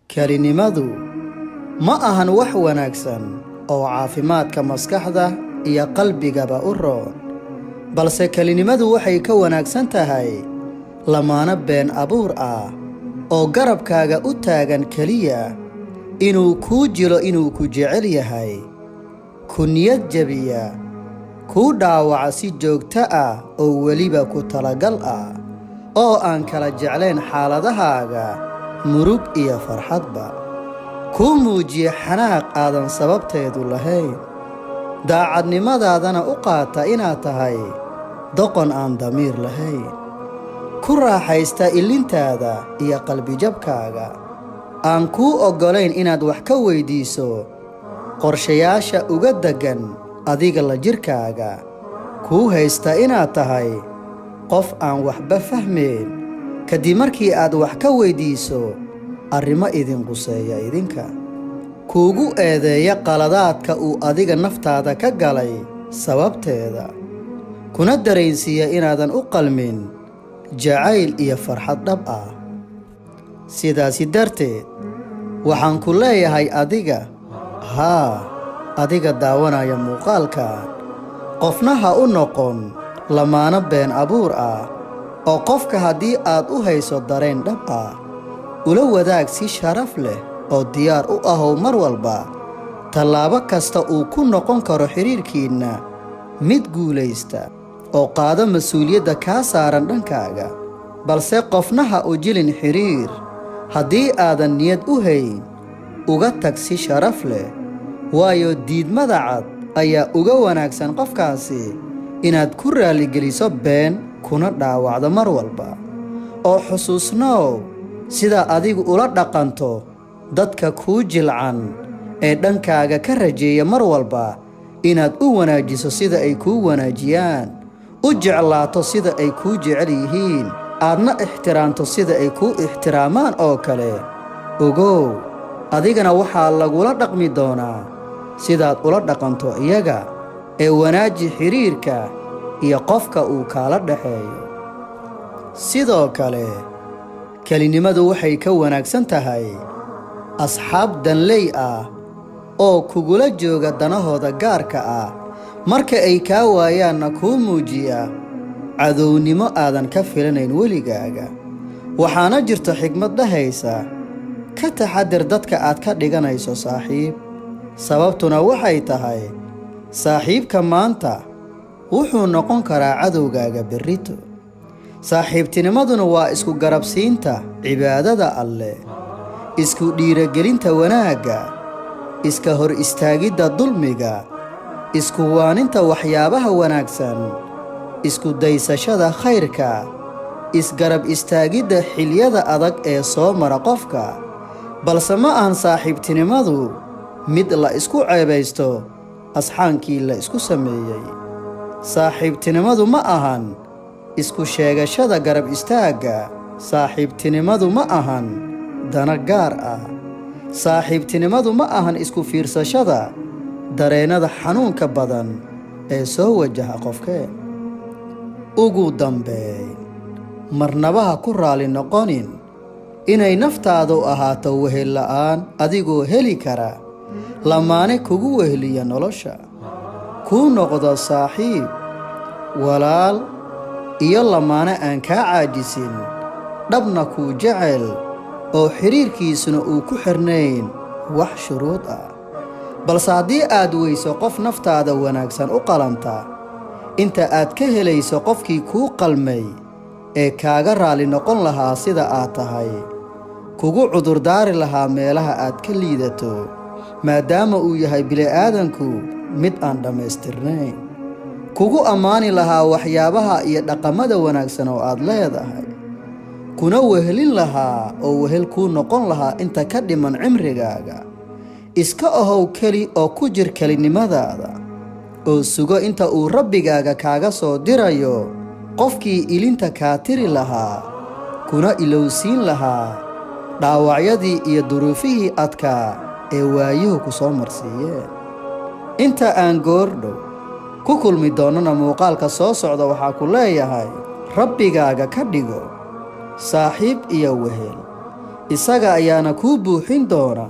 Kalinimadu ma ahan wax wanaagsan oo caafimaadka maskaxda iyo qalbigaba u roon, balse kalinimadu waxay ka wanaagsan tahay lamaana been abuur ah oo garabkaaga u taagan kaliya inuu kuu jiro inuu ku jecel yahay, ku niyad jabiya, ku dhaawaca si joogto ah oo weliba ku talagal ah oo aan kala jeclayn xaaladahaaga murug iyo farxadba, kuu muujiya xanaaq aadan sababteedu lahayn, daacadnimadaadana u qaata inaad tahay doqon aan damiir lahayn, ku raaxaysta ilintaada iyo qalbijabkaaga, aan kuu oggolayn inaad wax ka weydiiso qorshayaasha uga deggan adiga la jirkaaga, kuu haysta inaad tahay qof aan waxba fahmayn kadib markii aad wax ka weydiiso arrimo idin quseeya idinka, kuugu eedeeya qaladaadka uu adiga naftaada ka galay sababteeda, kuna dareensiiya inaadan u qalmin jacayl iyo farxad dhab ah. sidaasi darteed waxaan ku leeyahay adiga daawanaya muuqaalkan, qofna ha u noqon lamaano been abuur ah oo qofka haddii aad u hayso dareen dhab ah ula wadaag si sharaf leh oo diyaar u ahow mar walba tallaabo kasta uu ku noqon karo xiriirkiinna mid guulaysta oo qaado mas-uuliyadda kaa saaran dhankaaga, balse qofna ha u jilin xiriir haddii aadan niyad u hayn, uga tag si sharaf leh, waayo diidmada cad ayaa uga wanaagsan qofkaasi inaad ku raaligeliso been kuna dhaawacdo mar walba. oo xusuusnow sida adigu ula dhaqanto dadka kuu jilcan ee dhankaaga ka rajeeya mar walba inaad u wanaajiso sida ay kuu wanaajiyaan, u jeclaato sida ay kuu jecel yihiin, aadna ixtiraamto sida ay kuu ixtiraamaan oo kale. ogow adigana waxaa lagula dhaqmi doonaa sidaad ula dhaqanto iyaga, ee wanaaji xiriirka iyo qofka uu kaala dhaxeeyo. sidoo kale kalinimadu waxay ka wanaagsan tahay asxaab danley ah oo kugula jooga danahooda gaarka ah, marka ay kaa waayaanna kuu muujiya cadownimo aadan ka filanayn weligaaga. waxaana jirto xigmad dhahaysa ka taxadir dadka aad ka dhiganayso saaxiib, sababtuna waxay tahay saaxiibka maanta wuxuu noqon karaa cadowgaaga berrito. saaxiibtinimaduna waa isku garabsiinta cibaadada Alle, isku dhiiragelinta wanaagga, iska hor istaagidda dulmiga, isku waaninta waxyaabaha wanaagsan, isku daysashada khayrka, isgarab istaagidda xilyada adag ee soo mara qofka. balse ma ahan saaxiibtinimadu mid la isku ceebaysto asxaankii la isku sameeyey. saaxiibtinimadu ma ahan isku sheegashada garab istaagga, saaxiibtinimadu ma ahan dana gaar ah, saaxiibtinimadu ma ahan isku fiirsashada dareennada xanuunka badan ee soo wajaha qofkeen. ugu dambeyn, marnaba ha ku raali noqonin inay naftaadu ahaato wehel la'aan adigoo heli kara lamaane kugu weheliya nolosha, kuu noqdo saaxiib, walaal iyo lamaane aan kaa caajisin, dhabna kuu jecel oo xiriirkiisuna uu ku xirnayn wax shuruud ah. balse haddii aad weyso qof naftaada wanaagsan u qalanta, inta aad ka helayso qofkii kuu qalmay ee kaaga raali noqon lahaa sida aad tahay, kugu cudurdaari lahaa meelaha aad ka liidato, maadaama uu yahay bili'aadanku mid aan dhammaystirnayn, kugu ammaani lahaa waxyaabaha iyo dhaqamada wanaagsan oo aad leedahay, kuna wehelin lahaa oo wehel kuu noqon lahaa inta ka dhiman cimrigaaga. iska ahow keli oo ku jir kelinimadaada, oo sugo inta uu rabbigaaga kaaga soo dirayo qofkii ilinta kaa tiri lahaa, kuna ilowsiin lahaa dhaawacyadii iyo duruufihii adkaa ee waayuhu ku soo marsiiyeen. inta aan goordhow ku kulmi doonnana muuqaalka soo socda, waxaa ku leeyahay rabbigaaga ka dhigo saaxiib iyo wehel, isaga ayaana kuu buuxin doona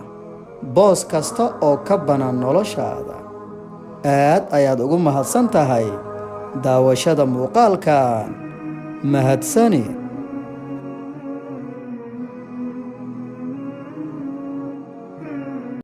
boos kasta oo ka bannaan noloshaada. aad ayaad ugu mahadsan tahay daawashada muuqaalkan. mahadsanid.